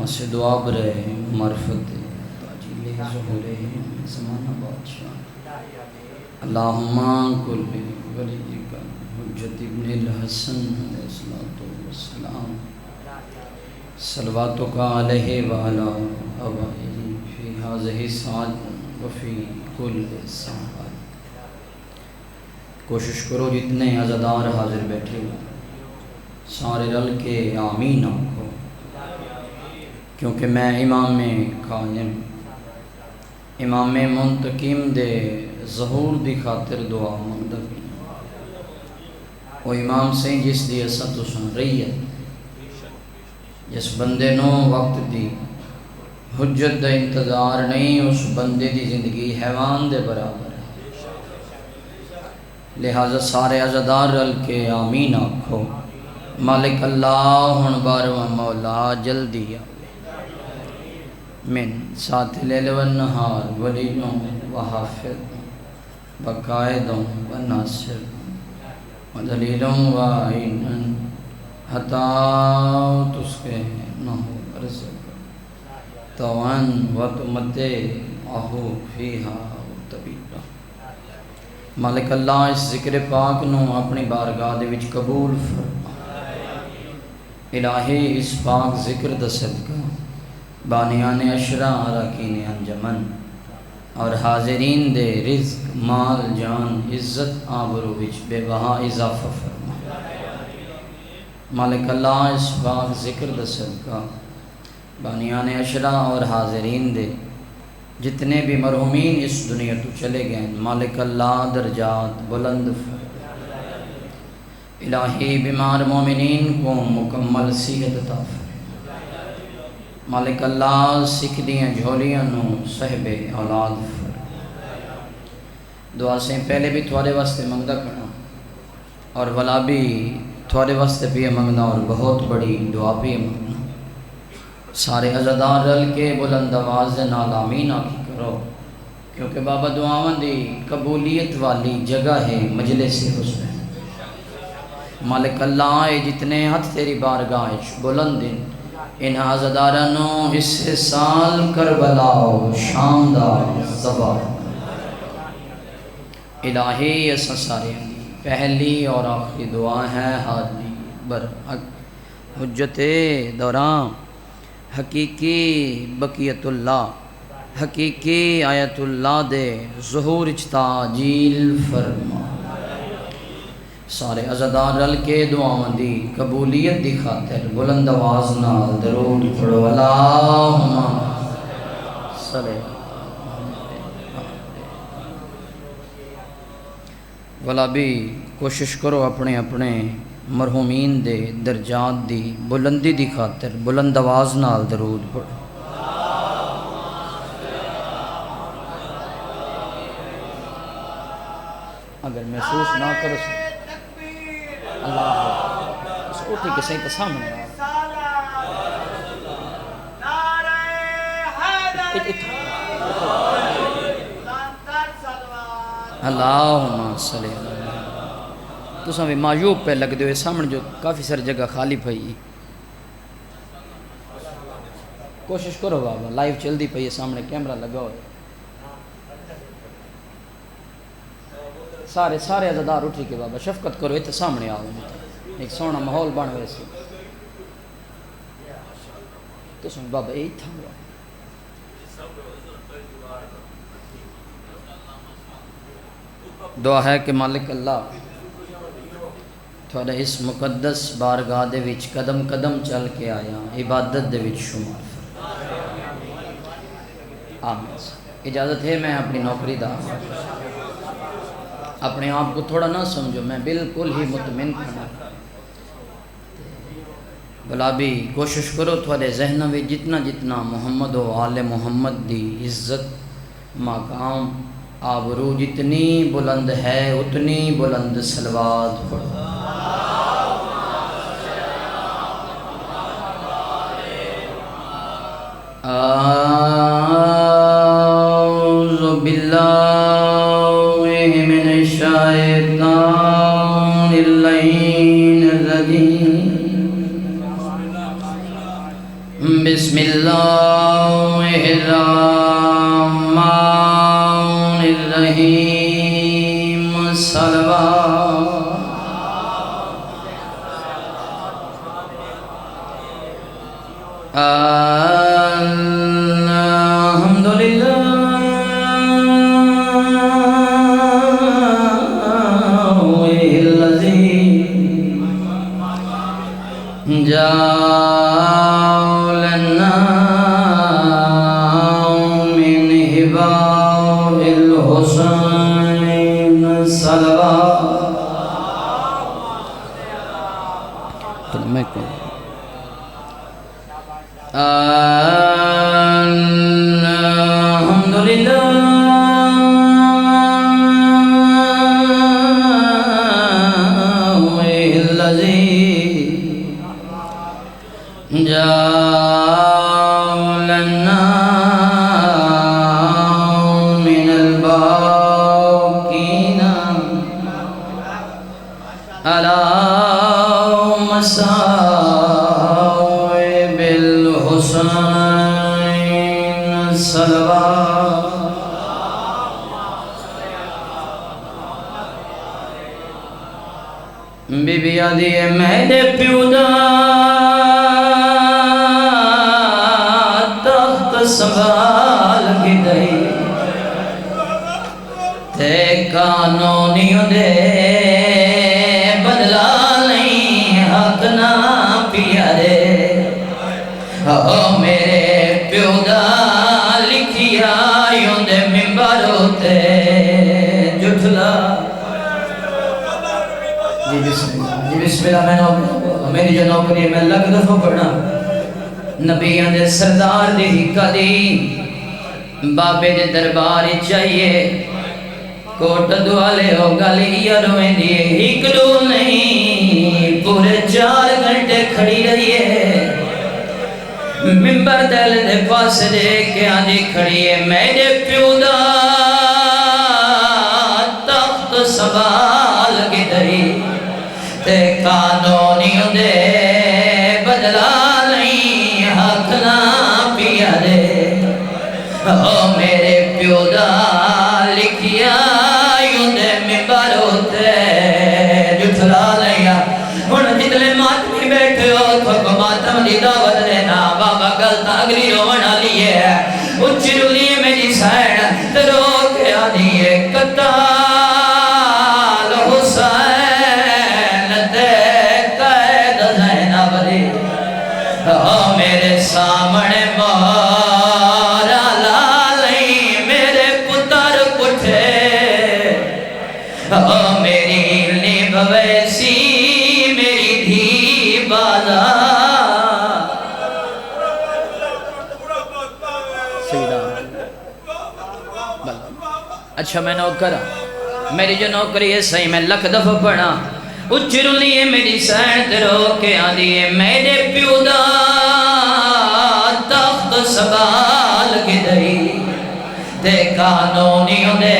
واسے دعا برے معرفت تاجیل ظہور زمانہ بادشاہ اللہم کل ولیک حجت ابن الحسن علیہ السلام صلواتک علیہ وعلا آبائہ فی ہذہ الساعۃ وفی کل ساعۃ۔ کوشش کرو جتنے عزادار حاضر بیٹھے ہو سارے رل کے آمین آکھو، کیونکہ میں امام قائم امام منتقم دے ظہور دی خاطر دعا منگدا پیا۔ وہ امام سے جس دی اساں تساں رہی ہے، جس بندے نو وقت دی حجت دا انتظار نہیں، اس بندے دی زندگی حیوان دے برابر ہے۔ لہذا سارے عزادار رل کے آمین آکھو، مالک اللہ ہن بارواں مولا جلدی آ من ساتھ لیل و نہار ولیوں و حافظ و قائدوں و ناصر و دلیلوں و عینن حتی تسکے نہ رزق توان و تمتے آہو فیہا طبیبا۔ مالک اللہ اس ذکر پاک نو اپنی بارگاہ دے وچ قبول فرما۔ الہی اس پاک ذکر دا صدقہ بانیان اشرا اراکین انجمن اور حاضرین دے رزق مال جان عزت آبرو وچ بے بہا اضافہ فرما۔ مالک اللہ اس پاک ذکر دا صدقہ بانیان اشرا اور حاضرین دے جتنے بھی مرحومین اس دنیا تو چلے گئے، مالک اللہ درجات بلند فرما۔ الہی بیمار مومنین کو مکمل صحت عطا فرما۔ مالک اللہ سکھ دیاں جھولیاں نو صحب اولاد فرما۔ دعا سے پہلے بھی تھوڑے واسطے منگدا کرنا اور ولا بھی تھوڑے واسطے بھی منگنا، اور بہت بڑی دعا بھی منگنا۔ سارے عزادار رل کے بلند آواز نال آمین آکھی کرو، کیونکہ بابا دعاواں دی قبولیت والی جگہ ہے مجلس حسن۔ مالک اللہ اے جتنے ہاتھ تیری بارگاہ بلند ہیں، ان عزادارانو اس سال کربلا و شام دا زبار۔ الہی اساں سارے پہلی اور آخری دعا ہے حاضری برحق حجت دوران حقیقی بقیت اللہ حقیقی آیت اللہ دے ظہور تعجیل فرما۔ سارے عزادار رل کے دعاواں دی قبولیت دی خاطر بلند آواز نال درود پڑھو، اللہم صلی ولا بھی کوشش کرو اپنے اپنے مرحومین دے درجات دی بلندی دی خاطر بلند آواز نال درود پڑھو۔ اگر محسوس نہ کرو اللہ اس اٹھی کے صحیح سامنے اللہم صلی اللہ۔ تو سامنے معیوب پہ لگ دے ہوئے سامنے جو کافی ساری جگہ خالی پئی، کوشش کرو بابا لائیو چل دی پئی ہے، سامنے کیمرہ لگا ہوئے، سارے عزادار اٹھی کے بابا شفقت کرو، اتنے سامنے آؤ، ایک سونا ماحول بن ویسے تو سن بابا یہی تھا۔ دعا ہے کہ مالک اللہ تھوڑا اس مقدس بارگاہ دے وچ قدم قدم چل کے آیا عبادت دے وچ شمار فرما۔ آمین۔ اجازت ہے میں اپنی نوکری دا اپنے آپ کو تھوڑا نہ سمجھو، میں بالکل ہی مطمئن کھڑا، بلا بھی کوشش کرو تھوڑے ذہن میں جتنا جتنا محمد و آل محمد دی عزت مقام آبرو جتنی بلند ہے اتنی بلند صلوات پڑھو۔ اعوذ باللہ من الشیطان اللعین الرجیم، بسم بسم اللہ الرحمن الرحیم صلوات الحمدللہ جعلنا من هباء الحسين صلوات الحمدللہ جعلنا من الباقين على مصائب الحسين صلوات بی بی آدھی میرے پیو دا سنبھال کی دئی تے قانونیوں دے بدلا نہیں حق نہ پیارے میرے پیو دا لکھیا یوں دے ممبروں تے جھٹلا جی بسم اللہ میری جو نوکری میں لگ دفعہ پڑھنا نبیان دے سردار دی کدی بابے دے دربار چاہیے کوٹ دوالے ہو گلی رویں دیئے ایک دو نہیں پورے 4 گھنٹے کھڑی رہیے ممبر دل دے پاس دے کے آدھی کھڑیے میرے پیو دا تخت سنبھال کے دئی تے قانونیوں دے بدلا میرے پیو دا لکھیا یوں دے ممبروں تے جھٹلا لیا ہن جتنے ماتمی بیٹھے ہو تو ماتم دی دعوت دینا بابا گلتا اگلی رومن آلی ہے اچھی رولی میری سائن رو کے آدھی ہے قتال حسین دے قید زینب دی میرے سامنے مارا لالی میرے پتر پٹھے میری نیب ویسی میری دھی بالا اچھا میں نوکرہ میری جو نوکری ہے صحیح میں لکھ دفعہ پڑھا اچھی رولی ہے میری سین درو کے آدھی ہے میرے پیو دا تخت سنبھال کے دئی تے قانونیوں دے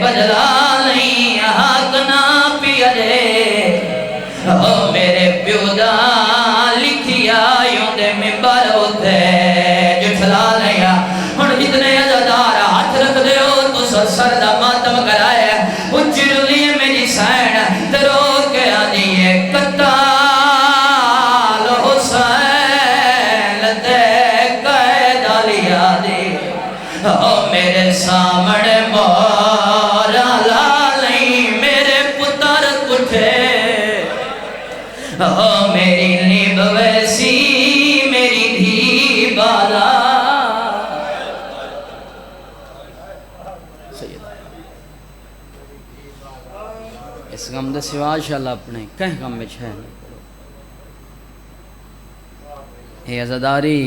بدلا نہیں حق نہ پیارے میرے پیو دا لکھیا یوں دے ممبروں تے جھٹلا لیا ہن جتنے عزادار ہاتھ رکھ دے ہو تو سر دا ماتم کرائے اچھی رولی ہے میری سین درو کے آدھی ہے قتال حسین دے قید لیا دی میرے سامنے مارا لالی میرے پتر پٹھے میری نیب ویسی میری دھی بالا اس غم دے سوا شاءاللہ اپنے کہیں غم میں چھے اے عزاداری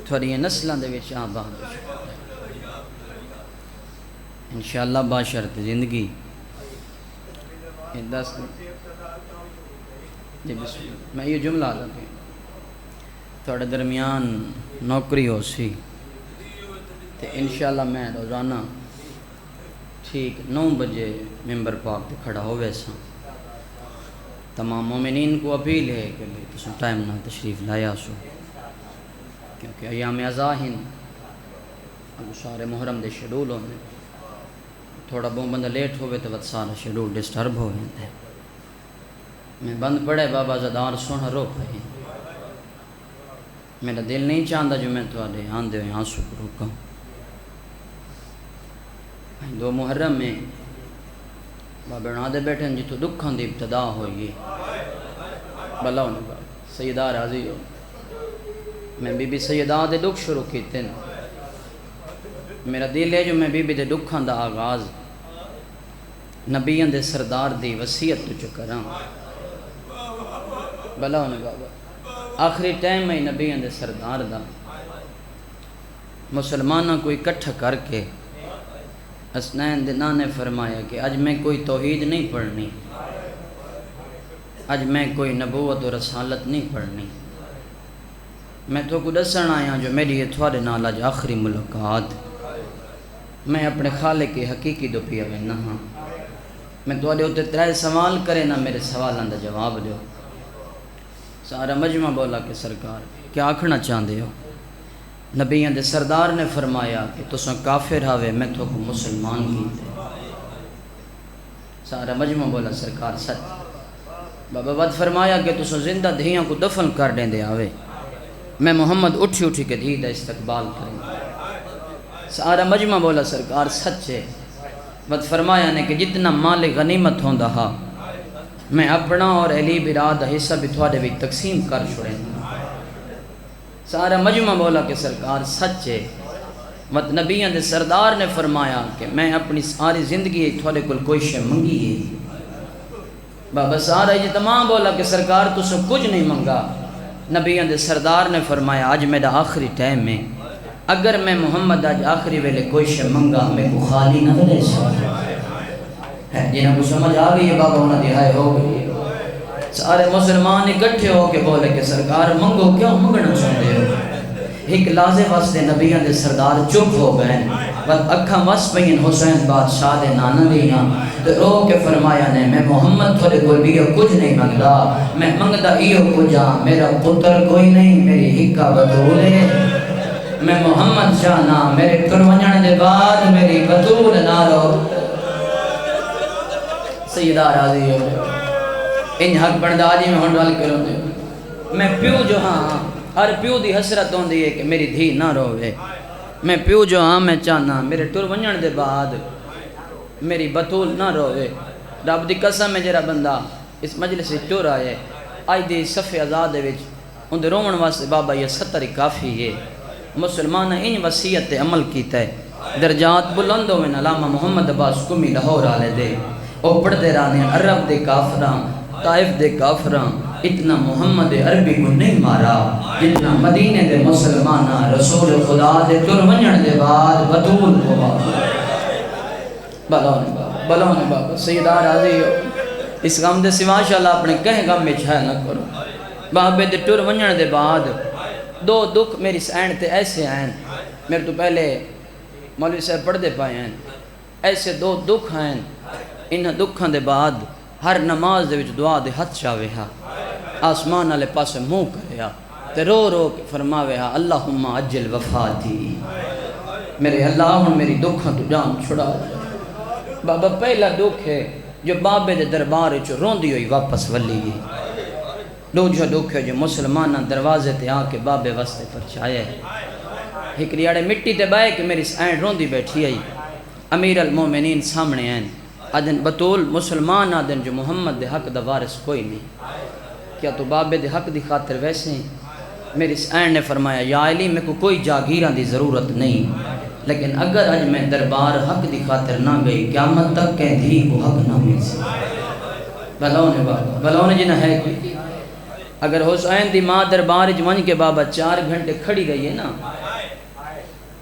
تھوڑی نسلان دے وچ آباد انشاءاللہ باشرت زندگی میں یہ جملہ آدھا کہ تھوڑے درمیان نوکری ہو سی تے انشاءاللہ میں روزانہ ٹھیک 9 بجے ممبر پاک تے کھڑا ہو ویسا تمام مومنین کو اپیل ہے کہ تم ٹائم نہ تشریف لایا سو، کیونکہ ایام ازاں اب سارے محرم دے شیڈول ہونے، تھوڑا بہت بندہ لیٹ ہوئے تو بس سارا شیڈول ڈسٹرب ہو جاتا ہے۔ میں بند پڑے بابا زدار سونا رو پائے، میرا دل نہیں چاہتا جو میں تھوڑے آندے ہوئے آنسو کو روکاں۔ دو محرم میں بابا نادے بیٹھے ہیں جتو دکھاں دی ابتدا ہوئی بلا ہونے بابا سیدہ راضی ہو، میں بی بی سیدہ دے دکھ شروع کیتے ہیں۔ میرا دل ہے جو میں بی بی دے دکھاں دا آغاز نبیان دے سردار دی وصیت تو چکراں بلا ہونے بابا۔ آخری ٹائم میں نبیان دے سردار دا مسلمانہ کو اکٹھا کر کے حسنین دنان نے فرمایا کہ اج میں کوئی توحید نہیں پڑھنی، اج میں کوئی نبوت و رسالت نہیں پڑھنی، میں تو کو دسن آیا جو میری یہ تھوڑے نال اج آخری ملاقات، میں اپنے خالق کی حقیقی دو پیا میں نہ ہاں، میں تھوڑے ہوتے ترائے سوال کرے نہ میرے سوالوں دا جواب دیو۔ سارا مجمع بولا کہ سرکار کیا آکھنا چاہتے ہو؟ نبیان دے سردار نے فرمایا کہ تساں کافر ہوئے میں تو کو مسلمان کیتے۔ سارا مجمع بولا سرکار سچ۔ بابا ود فرمایا کہ تساں زندہ دھیاں کو دفن کر دیں دے آوے، میں محمد اٹھی کے دھی دا استقبال کریں۔ سارا مجمع بولا سرکار سچ ہے۔ ود فرمایا نے کہ جتنا مال غنیمت ہوں دہا میں اپنا اور علی براد حصہ بھی تھوڑے بھی تقسیم کر چھوڑیں۔ سارا مجمع بولا کہ سرکار سچ ہے۔ مت نبیان دے سردار نے فرمایا کہ میں اپنی ساری زندگی تھوڑے کل کوئی شے منگی ہے۔ بابا سارا یہ تمام بولا کہ سرکار تو سب کچھ نہیں منگا۔ نبیان دے سردار نے فرمایا آج میرا آخری ٹائم ہے، اگر میں محمد آج آخری ویلے کوئی شے منگا میں کو خالی نہ دے سکتا ہے۔ جنہاں کو سمجھ آ گئی ہے بابا انہاں دہائے ہو گئی۔ سارے مسلمان اکٹھے ہو کے بولے کہ سرکار منگو کیوں منگنا چاہتے ہو؟ ایک لازم واسطے نبیان دے سردار چپ ہو گئے، بس اکھاں وس پئین حسین بادشاہ دے نانا دیاں تو رو کے فرمایا نے میں محمد تھوڑے کوئی بھی کچھ نہیں منگدا، میں منگدا ایو کجا میرا پتر کوئی نہیں میری ہکا بطول ہے، میں محمد جانا میرے کرونجن دے بعد میری بطول نہ رو۔ سیدہ راضی ہو ان حق بندہ جی میں ہون وال کروں دے میں پیو جو ہاں ہر پیو دی حسرت ہوندی ہے کہ میری دھی نہ روے، میں پیو جو ہاں میں چاہنا میرے ٹر ونجن دے بعد میری بطول نہ روے۔ رب دی قسم ہے جڑا بندہ اس مجلس سے ٹر آئے آج دی صفحے آزاد وچ اون دے رومن واسطے بابا یہ 70 کافی ہے۔ مسلمان ان وصیت تے عمل کیتا ہے، درجات بلند ہوئے علامہ محمد عباس قمی لاہور والے دے او پڑھتے رہنے عرب دے کافراں طائف دے کافراں اتنا محمد عربی کو نہیں مارا جتنا مدینے دے مسلمانہ رسول خدا دے تر ونجن دے بعد بطول کو مارا۔ بلون بابا سیدہ راضی ہو اس غم دے سوا انشاءاللہ اپنے کہیں غم میں چھائے نہ کرو۔ بابے دے تر ونجن دے بعد دو دکھ میری سین تے ایسے آئیں، میرے تو پہلے مولوی صاحب پڑھ دے پائے ہیں، ایسے دو دکھ آئیں، انہاں دکھاں دے بعد ہر نماز دے وچ دعا دے ہتھ چاوے ہا، آسمان والے پاسے منہ کرے ہا تے رو رو کے فرماوے ہا اللہم عجل وفاتی، میرے اللہ ہن میری دکھاں تو جان چھڑا جائے۔ بابا پہلا دکھ ہے جو بابے دے دربار وچ روندی ہوئی واپس ولی گئی، دوجا دکھ ہے جو مسلمانہ دروازے تے آ کے بابے واسطے پرچایا ہے۔ ایک ریاڑے مٹی تے بائے کہ میری سین روندی بیٹھی آئی، امیر المومنین سامنے آئیں آدن بطول مسلمان آدن جو محمد دے حق دا وارث کوئی نہیں، کیا تو بابے دے حق دی خاطر ویسے ہیں؟ میری سین نے فرمایا یا علی میں کو کوئی جاگیران دی ضرورت نہیں، لیکن اگر اج میں دربار حق دی خاطر نہ گئی قیامت تک کہیں دھی کو حق نہ مل سی۔ بلون بابا بلون جنہ ہے کوئی اگر حسین دی ماں دربار جوان کے بابا 4 گھنٹے کھڑی گئی ہے نا،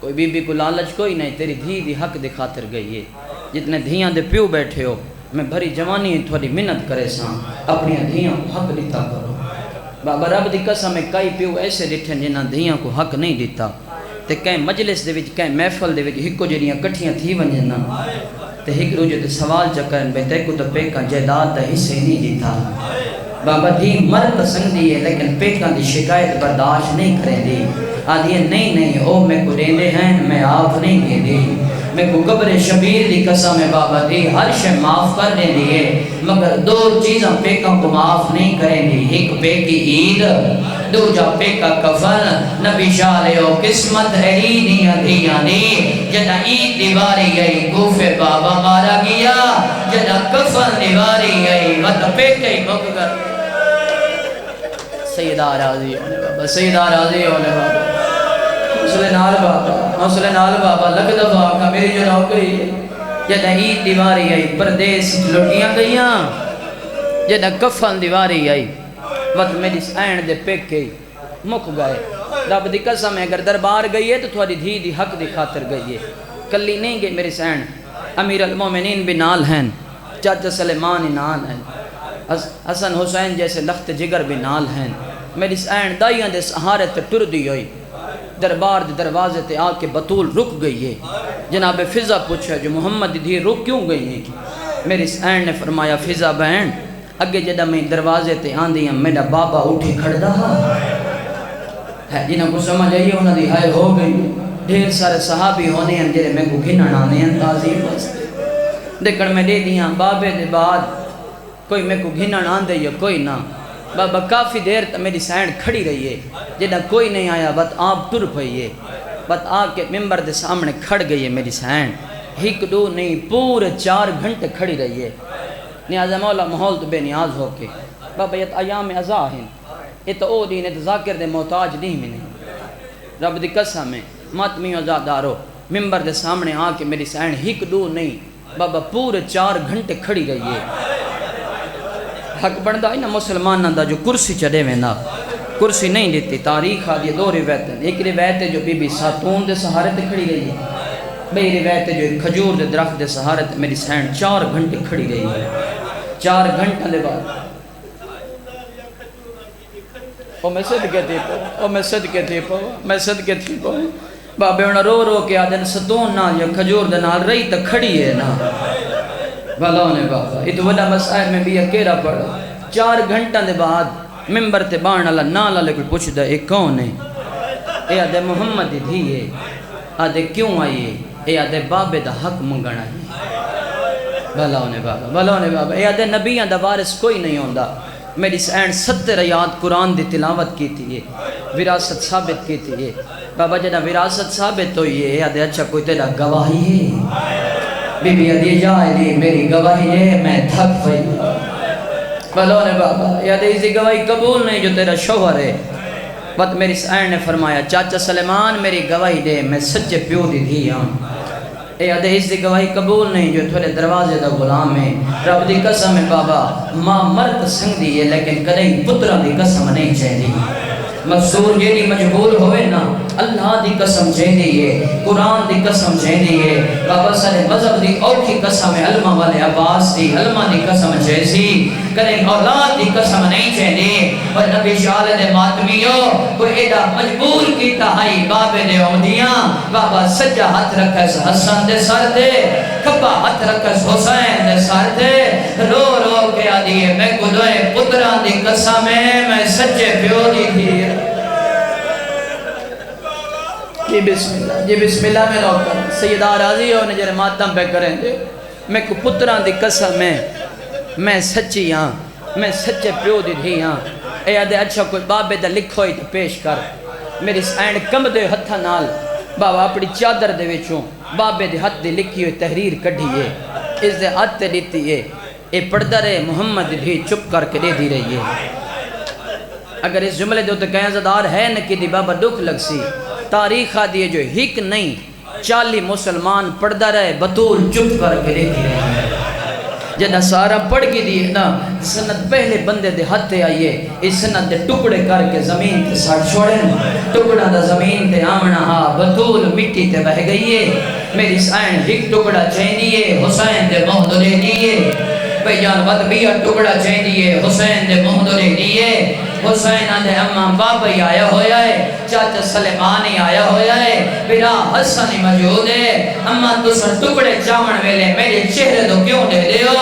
کوئی بی بی کو لالچ کوئی نہیں، تیری دھی دی حق دی خاطر گئی ہے۔ جتنے دھیاں دے پیو بیٹھے ہو میں بھری جوانی تھوڑی منت کرے ساں اپنی دھیاں کو حق دیتا کرو۔ بابا رب دی قسم میں کئی پیو ایسے ڈٹھیں جنہاں دھیاں کو حق نہیں دیتا، تے کہیں مجلس دے وچ کہیں محفل دے وچ ہکو جڑیاں کٹھیاں تھی ونجن نا تے ہک روجے تے سوال چکرن بے تے کو تے پیکا جائیداد دا حصے نہیں دیتا، بابا دھی مرد سنگ دی ہے لیکن پیکاں دی شکایت برداشت نہیں کریں دی آدھی ہے نہیں او میں کو دیندے ہیں میں آپ نہیں دے دی میں کو قبر شبیر دی قسم ہے بابا دی ہر شے معاف کر دیں دی ہے مگر دو چیزاں پیکاں کو معاف نہیں کریں دی ایک پیکی عید دو جا پیکا کفن نبی شالے او قسمت عیدیاں دیاں دی جنا عید دیواری گئی گوفے بابا مارا گیا جنا کفن دیواری گئی وط پیکے مکگر سیدہ راضی ہونے بابا سیدہ راضی ہونے بابا حوصلے نال بابا لگ دفعہ کا میری جو نوکری ہے جدہ عید دیواری آئی پردیس لٹیاں گئیاں جدہ کفن دیواری آئی وقت میری سین دے پیک گئی مک گئے رب دی قسم ہے اگر دربار گئی ہے تو تھوڑی دھی دی حق دی خاطر گئی ہے کلی نہیں گئی میری سین امیر المومنین بھی نال ہیں چاچا سلیمان نال ہیں حسن حسین جیسے لخت جگر بھی نال ہیں میری سین دائیاں دے سہارے تے ٹر دی ہوئی دربار دے دروازے تے آ کے بطول رک گئی ہے جناب فضا پوچھا جو محمد دی رک کیوں گئی ہے میری سین نے فرمایا فضا بہن اگے جدہ میں دروازے تے آن دیا میرا بابا اٹھی کھڑ دہا ہے جنہاں کو سمجھ آئیے انہاں دی ہائے ہو گئی ڈھیر سارے صحابی ہونے ہیں جنہے میں کو گھنن آنے ہیں تعظیم بستے دیکھن میں دے دیا بابے دے بعد کوئی میں کو گھنن آن دے یا کوئی نہ بابا کافی دیر تا میری سینڈ کھڑی رہی ہے جنہا کوئی نہیں آیا بات آپ ٹر پئی ہے بات آ کے ممبر دے سامنے کھڑ گئی ہے میری سینڈ ہک دو نہیں پورے 4 گھنٹے کھڑی رہی ہے نیاز مولا محول تو بے نیاز ہو کے بابا یہ ایام ازا ہیں یہ تو او دین ذاکر دے محتاج نہیں میں نہیں رب دی قسم ہے ماتمی ازادارو ممبر دے سامنے آ کے میری سینڈ ہک دو نہیں بابا پورے 4 گھنٹے کھڑی رہی ہے حق بندہ ہے نا مسلمان دا جو کرسی چڑے میں نا کرسی نہیں دیتی تاریخ آدھی 2 روایتیں ایک روایت ہے جو بی بی ساتون دے سہارے تے کھڑی رہی ہے بھئی روایت ہے جو ایک کھجور دے درخت دے سہارے تے میری سینڈ 4 گھنٹے کھڑی رہی ہے 4 گھنٹے دے بعد او میں صدقے تھی پو او میں صدقے تھی پو میں صدقے تھی پو بابے انہا رو رو کے آدھن ستون نا یا کھجور دے نال رہی تا کھڑی ہے نا بھلا ہونے بابا یہ تو وڈا مسائل میں بھی اکیرا پڑا 4 گھنٹہ دے بعد ممبر تے بان اللہ نالا لے کوئی پوچھ دا اے کون ہے اے آدھے محمد دھی ہے آدھے کیوں آئی ہے اے آدھے بابے دا حق منگنا ہے بھلا ہونے بابا بھلا ہونے بابا اے آدھے نبیاں دا وارث کوئی نہیں ہوندہ میری سینڈ 70 آیات قرآن دی تلاوت کی تھی ہے وراثت ثابت کی تھی ہے بابا جنہ وراثت ثابت ہوئی ہے اے آدھے اچھا کوئی تیرا گواہی ہے بی بی عدی جائے دی میری گواہی ہے میں تھک پئی بھلو نے بابا یاد اسی گواہی قبول نہیں جو تیرا شوہر ہے بات میری سائن نے فرمایا چاچا سلیمان میری گواہی دے میں سچے پیو دی دھی ہاں اے یاد اسی گواہی قبول نہیں جو تھوڑے دروازے دا غلام ہے رب دی قسم ہے بابا ماں مرد سنگ دی ہے لیکن کدیں پترہ دی قسم نہیں چاہے دی مقصور جیدی مجبور ہوئے نا اللہ دی قسم چاہے دیئے قرآن دی قسم چاہے دیئے بابا سارے مذہب دی اوکھی قسم ہے علمہ والے عباس دی علمہ دی قسم چاہے سی کریں اولاد دی قسم نہیں چاہے دی اور نبی شال دے ماتمیوں کوئی ایڈا مجبور کی تہائی بابے دے عمدیاں بابا سجا ہاتھ رکھا اس حسن دے سر دے کھپا ہاتھ رکھا اس حسین دے سر دے رو رو کے آدھیے میں گدوئے پتران دی قسم ہے میں سچے پیو دی تھی جی بسم اللہ میں روکا سیدہ راضی ہو نجر ماتم پہ کریں دے میں کو پتران دی قسم ہے میں سچی ہاں میں سچے پیو دی تھی ہاں اے آدھے اچھا کوئی بابے دا لکھو ہی تو پیش کر میری سائنڈ کم دے ہتھا نال بابا اپنی چادر دے وچوں بابے دے ہتھ دے لکھی ہوئی تحریر کڑھی ہے اس دے ہتھ دے دیتی ہے اے پردہ رہے محمد بھی چپ کر کے دے دی رہی ہے اگر اس جملے دے تو کہیں زدار ہے نکی دی بابا دکھ لگ سی تاریخ آدھی ہے جو ہک نہیں 40 مسلمان پردہ رہے بطول چپ کر کے دے دی رہی ہے جنہ سارا پڑھ کی دی ہے نا سنت پہلے بندے دے ہتھے آئیے اس سنت دے ٹکڑے کر کے زمین تے ساڑ چھوڑیں ٹکڑا دا زمین تے آمنا ہاں بطول مٹی تے بہ گئی ہے میری سائن ہک ٹکڑا چاہیں دیئے حسین دے محضرے دیئے بھئی جان بات بیا ٹکڑا چاہیں دیئے حسین دے محضرے دیئے حسین آدھے امام بابا ہی آیا ہویا ہے چاچا سلیمان ہی آیا ہویا ہے برا حسن موجود ہے اما تسا ٹکڑے چاون ویلے میرے چہرے تو کیوں دے دیو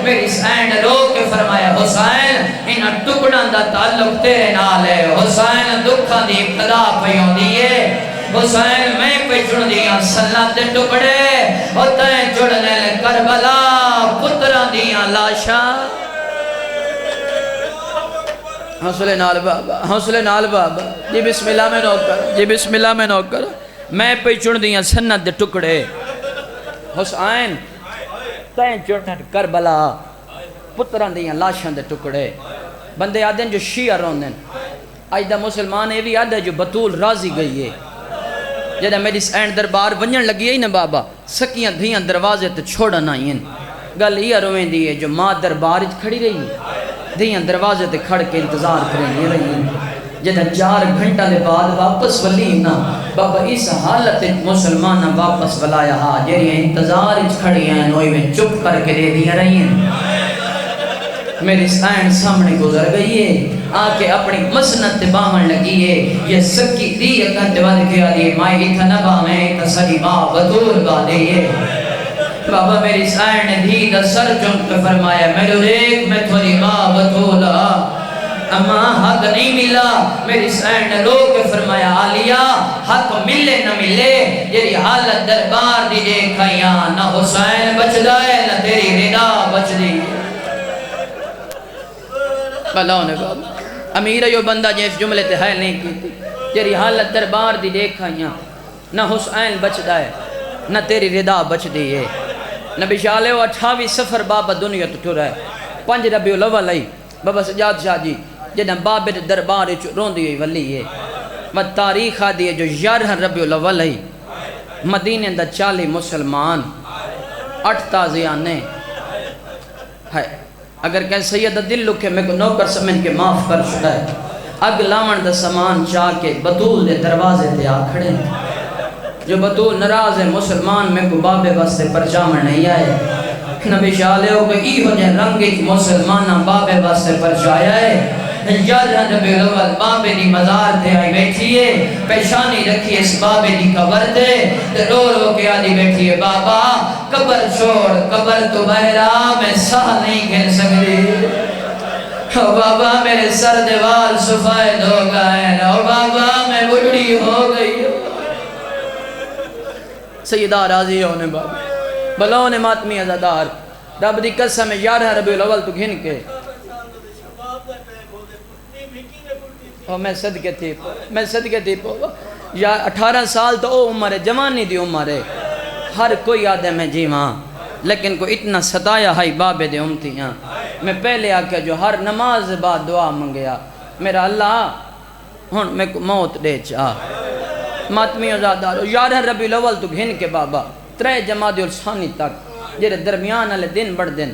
میری سینڈ رو کے فرمایا حسین ان ٹکڑاں دا تعلق تیرے نال ہے حسین دکھاں دی ابتدا پیوں دیئے حسین میں پہ چڑ دیاں سلات دے ٹکڑے ہوتا ہے چڑھنے لے کربلا پتران دیاں لاشا حوصلے نال بابا حوصلے نال بابا جی بسم اللہ میں نوکر جی بسم اللہ میں نوکر میں پہ چڑھ دیاں سنت دے ٹکڑے حسین تین چڑھنے کربلا پتران دیاں لاشاں دے ٹکڑے بندے آدھیں جو شیعہ روندیں آج دا مسلمان یہ بھی آدھے جو بطول راضی گئی ہے جدہ میری سینڈ دربار ونجن لگی ہے نا بابا سکیاں دھیاں دروازے تے چھوڑا نہ ہیں گل یہ رویں دی ہے جو ماں دربار کھڑی رہی دھیاں دروازے تے کھڑ کے انتظار کریں رہی جدہ 4 گھنٹہ دے بعد واپس ولی نا بابا اس حالت مسلمان واپس ولایا ہا جیری انتظار کھڑی ہیں نوئی میں چپ کر کے دے دیا رہی ہیں میری سائن سامنے گزر گئی ہے آکے اپنی مسنت باہن لگی ہے یہ سکی دی اکانت ود کے آدھی مائی اتھا نبا میں اتھا سری ماں بطول با دے ہے بابا میری سائن نے دی دا سر چنک فرمایا میرے دیکھ میں تھوڑی ماں بطولا اما حق نہیں ملا میری سائن نے لوگ کے فرمایا آلیا حق ملے نہ ملے یہ حالت دربار دی دیکھائیاں نہ حسین بچ دائے نہ تیری ردا بچ دی بلاؤ نے بابا امیر یہ بندہ جیس جملے تے حائل نہیں کی تھی تیری حالت دربار دی دیکھائیاں نہ حسین بچ دائے نہ تیری ردا بچ دیئے نبی شاہ 28 سفر بابا دنیا تو ٹھو رہے 5 ربیع الاول آئی بابا سجاد شاہ جی جنہ بابے دربار رون دیئے ولی ہے و تاریخ آدھی ہے جو 11 ربیع الاول آئی مدینہ دا 40 مسلمان 8 تازیانے ہے اگر کہیں سید دل لکھے میں کو نوکر سمجھ کے معاف کر شدہ ہے اگ لاون دا سامان چاہ کے بطول دے دروازے تے آ کھڑے جو بطول نراز ہے مسلمان میں کو بابے واسطے پرچامن نہیں آئے نبی شاہ لے ہو کہ ای ہو جائے رنگی مسلمانہ بابے واسطے پرچایا ہے جارہ نبی الاول بابے دی مزار تے آئی بیٹھی ہے پیشانی رکھی اس بابے دی قبر تے رو رو کے آدھی بیٹھی ہے بابا قبر چھوڑ قبر تو بہرا میں ساہ نہیں کھل سکتی او بابا میرے سر دیوال سفید ہو گئے او بابا میں بڑی ہو گئی سیدہ راضی ہونے بابا بلاؤ نے ماتمی ازادار رب دی قسم 11 ربیع الاول تو گھن کے میں صدقے تھی یا 18 سال تو او عمر ہے جوانی دی عمر ہے ہر کوئی آدم ہے جی ماں لیکن کوئی اتنا ستایا ہائی بابے دے امتیاں میں پہلے آکے جو ہر نماز بعد دعا منگیا میرا اللہ ہن میں کو موت دے چاہ ماتمی ازادارو 11 ربیع الاول تو گھن کے بابا 3 جمادی الثانی تک جیرے درمیان والے دن بڑھ دن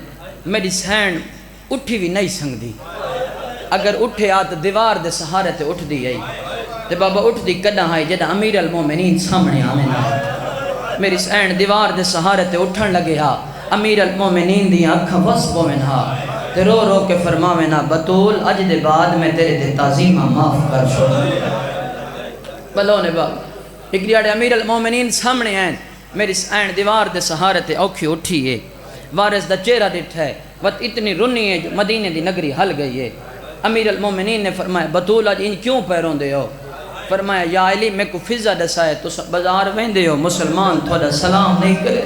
میری سینڈ اٹھی بھی نہیں سنگ دی اگر اٹھے آت دیوار دے سہارے تے اٹھ دی آئی تے بابا اٹھ دی کڑا آئی جدہ امیر المومنین سامنے آمین میری سینڈ دیوار دے سہارے تے اٹھن لگے ہاں امیر المومنین دی آنکھا وصف ہوئن ہاں تے رو رو کے فرماویں ہاں بطول اج دے بعد میں تیرے دے تعظیمہ معاف کر چھوڑ بلو نے بابا ایک دیاڑے امیر المومنین سامنے آئیں میری سینڈ دیوار دے سہارے تے اوکھی اٹھی ہے وارث دا چہرہ ڈٹھ ہے وقت اتنی رنی ہے جو مدینہ دی نگری حل گئی ہے امیر المومنین نے فرمایا بطول آج ان کیوں پیروں دے ہو فرمایا یا علی میں کو فضا دسائے تو بازار ویندے ہو مسلمان تھوڑا سلام نہیں کرے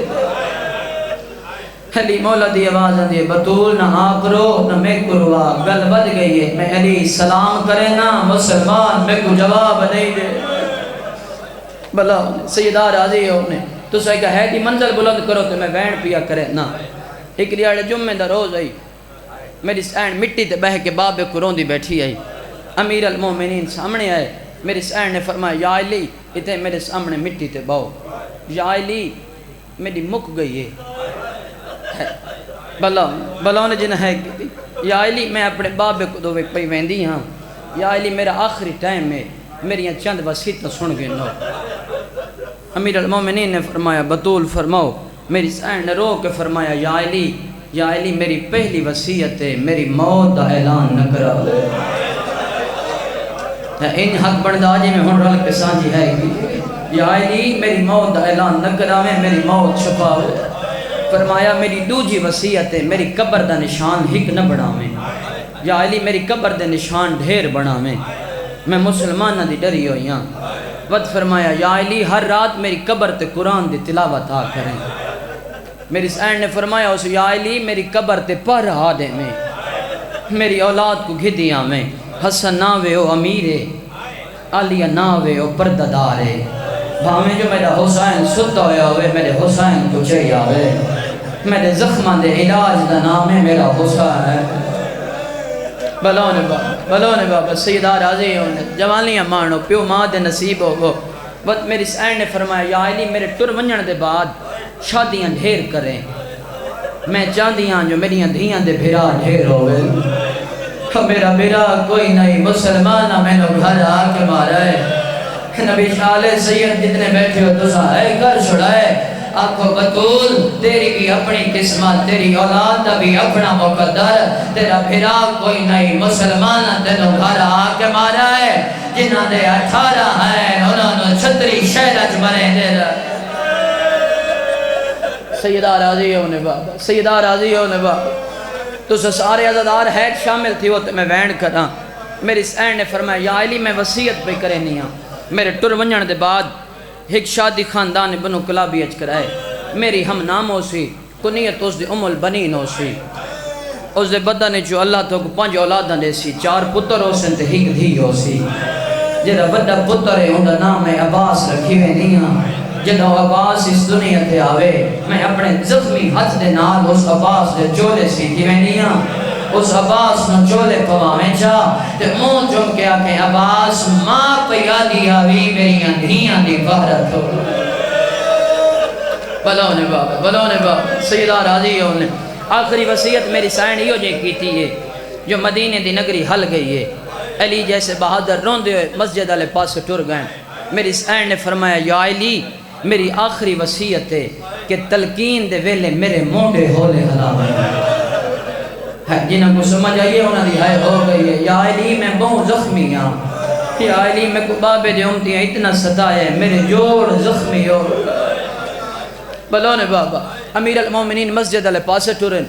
علی مولا دی آواز آدھی ہے بطول نہ آپ رو نہ میں کو روا گل بد گئی ہے میں علی سلام کرے نا مسلمان میں کو جواب نہیں دے بلا سیدہ راضی ہو نے تو سہی کہا ہے کہ منزل بلند کرو تو میں وین پیا کرے نا ایک لیاڑے جمعہ دا روز آئی میری سینڈ مٹی تے بہ کے بابے کو روندی بیٹھی آئی امیر المومنین سامنے آئے میری سینڈ نے فرمایا یا علی اتنے میرے سامنے مٹی تے باؤ یا علی میری مک گئی ہے بلا نے جنہ ہے یا علی میں اپنے بابے کو دو پئی ویندی ہاں یا علی میرا آخری ٹائم میں میری چند وسیعتیں سن گئے نو امیر المومنین نے فرمایا بطول فرماؤ میری سینڈ نے رو کے فرمایا یا علی میری پہلی وصیت ہے میری موت دا اعلان نہ کرا ان حق بندہ جی میں ہن رل کے سانجی ہے یا علی میری موت دا اعلان نہ کراویں، میری موت چھپاوے۔ فرمایا میری دوجی وصیت ہے، میری قبر دا نشان ہک نہ بناویں، یا علی میری قبر دے نشان ڈھیر بناویں، میں مسلمانہ دی ڈری ہوئی ہاں۔ وقت فرمایا یا علی ہر رات میری قبر تے قرآن دی تلاوت آ کریں۔ میری سین نے فرمایا اس یا علی میری قبر تے پر آ دے میں، میری اولاد کو گھدیاں میں، حسن ناوے او امیرے، علیہ ناوے او پرددارے، بھاویں جو میرا حسین ستا ہویا ہوئے میرے حسین کو چاہیے آوے، میرے زخمہ دے علاج دا نام ہے میرا حسین۔ بلونے بابا سیدہ راضی ہونے جوانیاں مانو پیو ماں دے نصیب ہو گو۔ وقت میری سین نے فرمایا یا علی میرے ٹر ونجن دے بعد شادیاں ڈھیر کریں، میں چاندیاں جو میریاں دھیاں دے بھیرا ڈھیر ہوئے، میرا بھیرا کوئی نہیں مسلمانہ میں نے گھر آ کے مارا ہے، نبی شالِ سید جتنے بیٹھے ہو تو سائے کر چھڑائے، آنکھو بطول تیری بھی اپنی قسمت، تیری اولاد دا بھی اپنا مقدر، تیرا بھیرا کوئی نہیں مسلمانہ تینوں گھر آ کے مارا ہے، جنہاں دے 18 ہیں انہوں نے 36 شہرج مرے دے رہا۔ سیدہ راضی ہونے بابا، سیدہ راضی ہونے بابا، تو سارے عزادار حید شامل تھی وہ تو میں وینڈ کرا۔ میری سین نے فرمایا یا علی میں وصیت پہ کرے نہیں ہاں، میرے ٹر ونجن دے بعد ایک شادی خاندان بنو کلابی اچ کرائے، میری ہم نام ہو سی کنیت اس دے البنین ہو سی، اس دے بدہ نے جو اللہ تو 5 اولاداں دے سی، 4 پتر ہو سن تے ایک دھی ہو سی، جدہ بدہ پتر ہے اندہ نام ہے عباس رکھی ہوئے نہیں ہاں، جدہ عباس اس دنیا تے آوے میں اپنے زخمی ہاتھ دے نال اس عباس دے چولے سی کی میں نہیں ہاں، اس عباس نو چولے پواویں چاہ تے مون چم کے آکے عباس ماں پیالی آوی میری اندھیاں دی بہرت ہو۔ بلونے بابا سیدہ راضی ہونے آخری وصیت میری سائن ہی ہو جائے کی تھی ہے جو مدینے دی نگری حل گئی ہے، علی جیسے بہادر روندے ہوئے مسجد والے پاس ٹر گئے۔ میری سائن نے فرمایا یا علی میری آخری وصیت ہے کہ تلقین دے ویلے میرے موڈے ہولے حلاوے ہے، جنہاں کو سمجھ آئیے انہاں دی ہائے ہو گئی ہے، یا علی میں بہت زخمی ہاں، یا علی میں کو بابے دے امتیاں اتنا ستائے میرے جوڑ زخمی ہو۔ بلونے بابا امیر المومنین مسجد علیہ پاسے ٹرن،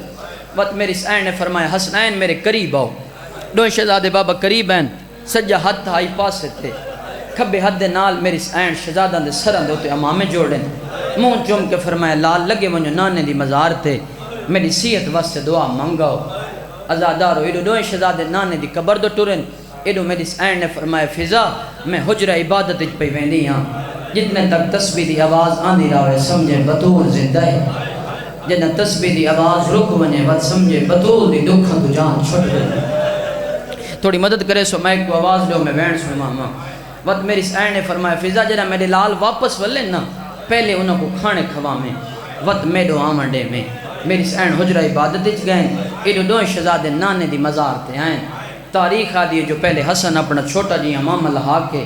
وقت میری سائن نے فرمایا حسنین میرے قریب آؤ، 2 شہزادے بابا قریب ہیں، سجا ہاتھ آئی پاسے تھے، کھبے حد نال میری سائن شہزادہ دے سرن دے ہوتے امامے جوڑیں، مون چوم کے فرمایا لال لگے ونجو نانے دی مزار تھے، میری سیت واسطے دعا منگاؤ، ازادارو ایڈو 2 شہزادے نانے دی قبر دو ٹرن، ایڈو میری سائن نے فرمایا فضا میں حجرہ عبادت اچ پہ ویندی ہاں، جتنے تک تسبیح دی آواز آندی راوے سمجھے بطول زندہ ہے، جتنے تسبیح دی آواز رک ونجے وقت سمجھے بطول دی دکھاں تو جان چھٹ گئے۔ تھوڑی مدد کرے سو میں کو آواز لو میں وینڈ سو ماما۔ وقت میری سائن نے فرمایا فضا جنہ میرے لال واپس ولے نا پہلے انہوں کو کھانے کھوا میں وقت میڈو آمنڈے میں میری سائن حجرہ عبادت اچ گئے، ایڈو 2 شہزادے نانے دی مزار تے آئیں، تاریخ آدھی جو پہلے حسن اپنا چھوٹا جی امام لہا کے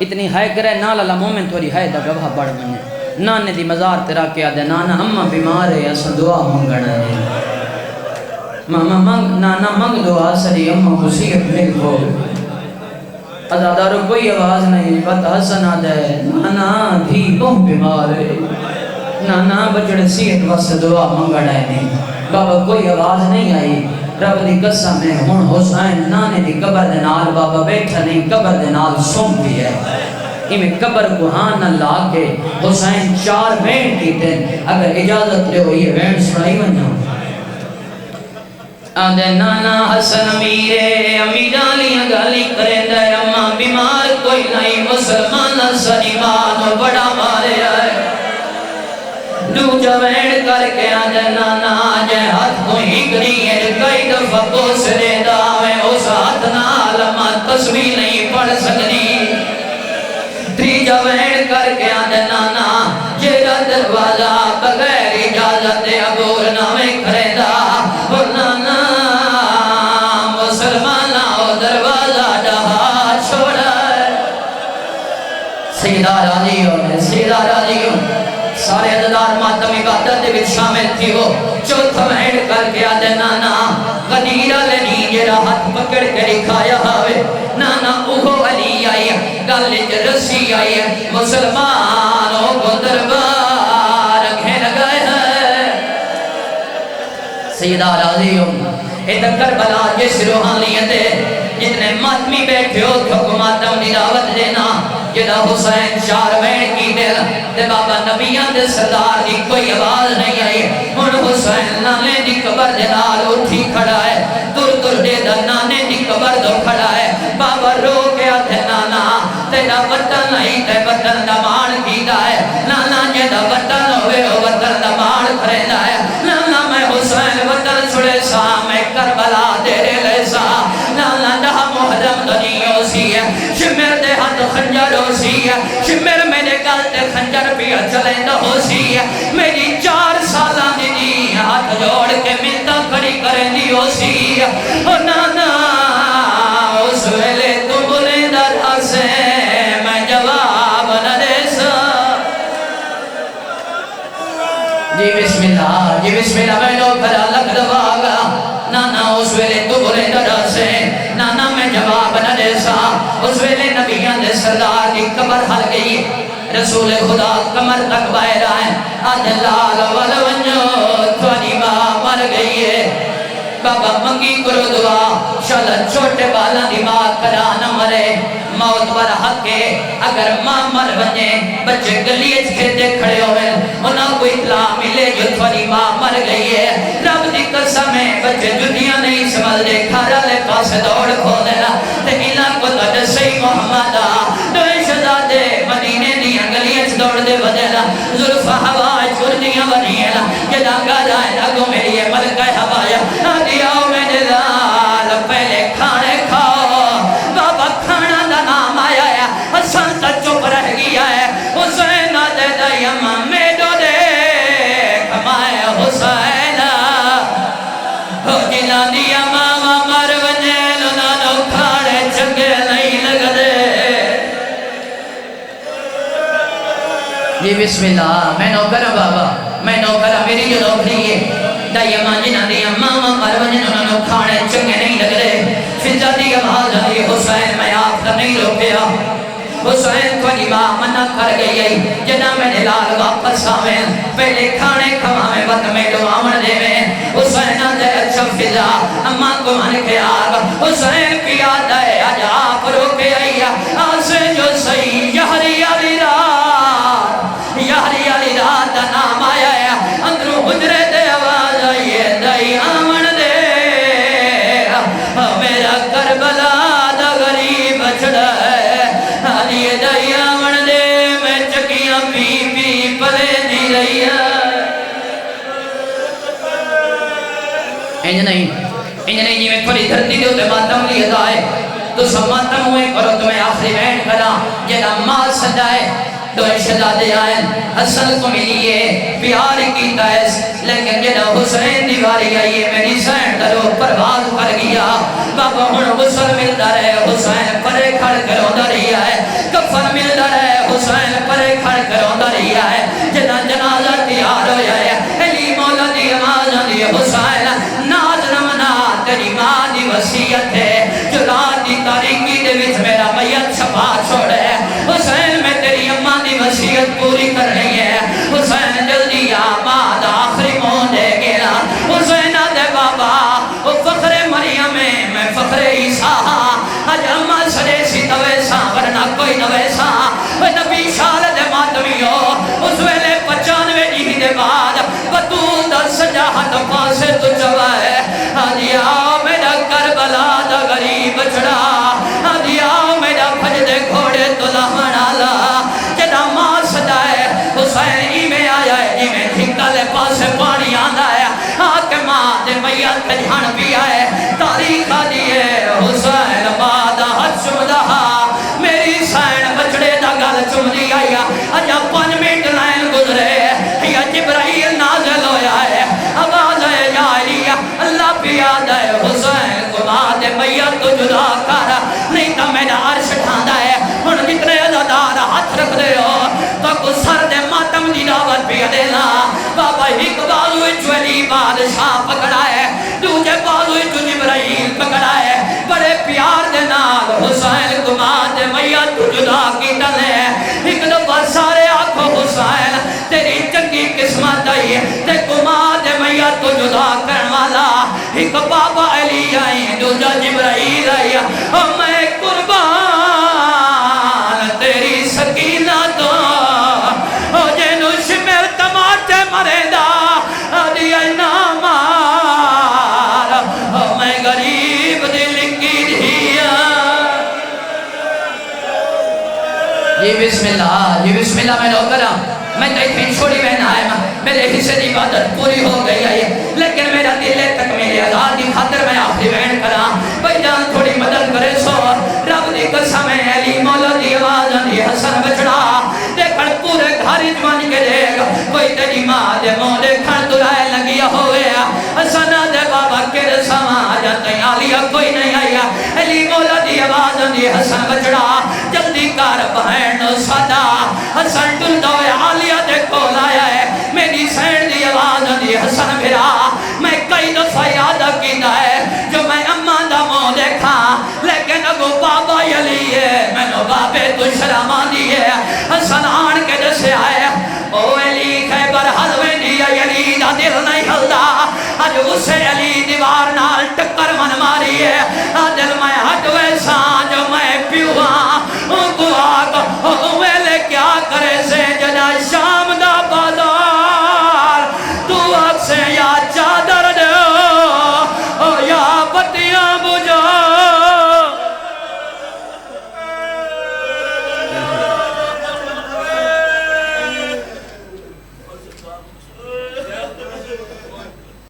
اتنی ہائے کرے نال اللہ مومن تھوڑی ہائے دا گواہ بڑھ منے، نانے دی مزار تیرا کیا دے نانا اممہ بیمار ہے اسا دعا منگنا ہے، ماما منگ نانا منگ دعا سری اممہ خصیت مل ہو، ازادارو کوئی آواز نہیں، بات حسن آدھے نانا دھی بہت بیمار ہے، نانا بچڑ سیت واسطے دعا منگنا ہے، بابا کوئی آواز نہیں آئی، رب دی قسم ہے ہون حسین نانے دی قبر دے نال بابا بیٹھا نہیں قبر دے نال سوم بھی ہے، میں قبر کو ہاں نہ لا کے حسین 4 وین کی تین اگر اجازت لے ہو یہ وین سنائی ونجا آدھے نانا حسن امیرے امیرالیاں گالی کریں دے اممہ بیمار کوئی نہیں مسلمان سنیمان بڑا مارے آئے دو جوین کر کے آدھے نانا جے ہاتھ کو ہی گری ہے کئی دفعہ پوسنے داویں اس ہاتھ نالما تصویر نہیں پڑھ سکنی تری جوین کر کے آدھے نانا جیرا دروازہ بغیر اجازت عبور نامے کرے دا اور نانا مسلمانہ دروازہ جہاں چھوڑا ہے سیدہ راضیوں نے سیدہ راضیوں سارے عددار ماتم عبادت بھی شامل تھی وہ چوتھا مہن کر کے آدھے نانا غدیرہ لنی جرا ہاتھ پکڑ کے دکھایا ہوئے نانا اوہو علی آئی آئی ہے، گل رسی آئی ہے، مسلمانوں کو دربار گھن گئے ہیں۔ سیدہ راضی ہوں ادھر کربلا جس روحانیت ہے، جتنے ماتمی بیٹھے ہو تو ماتم دی دعوت دینا، جدہ حسین چار وین کی دل دے بابا نبیان دے سردار دی کوئی آواز نہیں آئی، ان حسین نانے دی قبر دے نال اٹھی کھڑا ہے، دور دور دے دا نانے دی قبر دو کھڑا ہے، بابا رو گیا تھے نانا تیرا وطن نہیں تے وطن دا مان کیتا ہے، نانا جدہ وطن ہوئے ہو وطن دا مان کھڑا ہے، نانا میں حسین وطن چھڑے سا میں کربلا دیرے لے سا، نانا دہا محرم دنیوں سی ہے، شمر دے ہاتھ خنجر ہو سی ہے، شمر میرے گلتے خنجر پیا چلیں ہو سی ہے، میری 4 سالہ دی ہاتھ جوڑ کے ملتا کھڑی کریں دی ہو سی ہے، اور نانا اس ویلے تو بلے در آسے میں جواب نہ دے سا۔ جی بسم اللہ میں نو کھڑا لگ دواغا، نانا اس ویلے تو بلے در آسے نانا میں جواب نہ دے سا، اس ویلے نبیان دے سردار دی قبر حل گئی، رسول خدا کمر تک بائے رہے، عدلال والونجو توانی ماں مر گئی ہے، بابا منگی کرو دعا شالا چھوٹے بالا دی ماں کرا نہ مرے، موت پر حق ہے، اگر ماں مر بنے بچے گلیج کھیتے کھڑے ہوئے، انہاں کو اطلاع ملے جو توانی ماں مر گئی ہے، رب دی قسم ہے بچے دنیا نہیں سمجھ دے، کھارا لے پاس دوڑ کھو دینا، تے اللہ کو تجسی محمدہ دوئے شہزادے مدینے دیاں گلیج دوڑ دے بدینا، ظلف ہوا چھوڑیاں بنینا، جدا گا جائے لگو میری ملکہ ہوایا، آدھیاؤ میں جلال پہلے کھانے کھاؤ، بابا کھانا دا نام آیا ہے، حسن تا چپ رہ گیا ہے، حسین دے دیم میں دو دے کمائے حسین، ہو جنا دیا ماما مر بجے لنانو کھانے چنگے نہیں لگ دے۔ جی بسم اللہ میں نو کرم بابا میں نو کرم میری جو نوکری ہے، دائیما جنہ دیا ماما مروجن انہوں کھانے چنگے نہیں لگ رہے، فضا دیا بھاجا دی حسین میں آپ تا نہیں روکیا، حسین کو ماں منع کر گئی ہے، جنہ میں نلال واپس آویں، پہلے کھانے کھماویں وقت میں دعاون دے میں، حسین دے اچھا فضا اماں کو من کے آگا، حسین پیا دے آجا آپ روکے آئیا، آسے جو صحیح یہری علی رات، یہری علی رات نام آیا ہے، اندروں حجرے دے آواز آئیے دائی آمن دے، میرا کربلا دا غریب چھڑا ہے، آلیے دائی آمن دے، میں چکیاں پی پی پلے دی رہی ہے۔ انج نہیں جی میں پھلی دھرتی دے ہوتے ماتم لیے دائے، تو سب ماتم ہوئے کرو تمہیں آخری بین کرا، یہ نماز سجائے، دو شہزادے آئیں، حسن کو ملیے پیار کی تائز، لیکن جنہ حسین دیواری آئیے میری سین درو پرواز کر گیا، بابا ہن حسن ملتا رہے، حسین پرے کھڑ کر ہوندہ رہا ہے، کفن ملتا رہے، حسین پرے کھڑ کر ہوندہ رہا ہے، جنہ جنازہ تیار ہو جائے، علی مولا دی آمازہ دی حسین، ناز نمنا تیری ماں دی وسیعت ہے، جو رات دی تاریکی دے وچ میرا میت چھپا چھوڑے، حسین میں تیری اماں دی وسیعت پوری کر رہی ہے، حسین جلدی آماد آخری مون دے گیلا، حسین دے بابا وہ فخر مریم میں فخر عیسیٰ، آج اماں سڑے سی تویسا ورنہ کوئی نویسا، وہ نبی شال دے ماتمیوں اس ویلے 95 جی دے بعد بطول دا سجاہت پاسے تو چوائے، آدھی آؤ میرا کربلا دا غریب چھڑا، آدھی آؤ میرا بھجدے گھوڑے تو لہنالا، جدہ ماں سجائے حسین ہی میں آیا ہے، جی میں دھکلے پاسے پانی آندہ ہے، آکے ماں دے میت جھان بھی آئے، تاریخ دیئے حسین بادہ حد چمدہ، میری سین بچڑے دا گل چمدی آیا، اجا 5 منٹ لائن گزرے، یا جبرائیل نازل ہویا ہے، آواز ہے یا علیہ اللہ پیاد ہے، حسین کو ماں دے میت تو جدا کارا، نہیں تا میرا عرش ٹھاندہ ہے، ان جتنے عزادار ہاتھ رکھ دے ہو، تو کو سر دے ماتم دی دعوت پیا دینا، بابا ایک بازوی چولی بادشاہ پکڑا ہے، دوجہ بازوی جو جبرائیل پکڑا ہے، بڑے پیار دے نال حسین کو ماں دے میت نکلنے ایک دفعہ سارے آنکھوں حسین تیری چنگی قسمت آئی تے کماد میت تو جدا کرن والا ایک بابا علی آئی دوجا جبرائیل آئی میں قربان تیری سکینہ تو جنو شمر تماچے مرے دا دیا نامار میں غریب دل کی دیا یہ بسم اللہ میں لوگ کرا میں تیتھیں چھوڑی بہن آئے میرے حصے دی عبادت پوری ہو گئی ہے لیکن میرا دل تک میرے آزاد دی خاطر میں آخری بہن کرا بھائی جان تھوڑی مدد کرے سو رب دی قسم ہے علی مولا دی آواز آنی حسن بچڑا دیکھن پورے گھاری جوان کے دیکھ کوئی تیری ماں دے موں دیکھن دلائے لگیا ہوئے حسن دے بابا کے رسما جاتے آلیا کوئی نہیں آیا علی مولا دی آواز آنی حسن بچڑا جلدی کار بہن صدا حسن دل دوئے آلیا دے کول آیا ہے میری سین دی آواز آنی حسن بھرا میں کئی دفعہ یاد کیتا ہے جو میں اماں دا موں دیکھا لیکن اگو بابا علی ہے میں نو بابے تو شرما دیئے حسن آن کے جسے آئے او علی خیبر حضویں دیا علی دا دل نہیں ہلدا آج اسے علی دیوار نال ٹکر من ماری ہے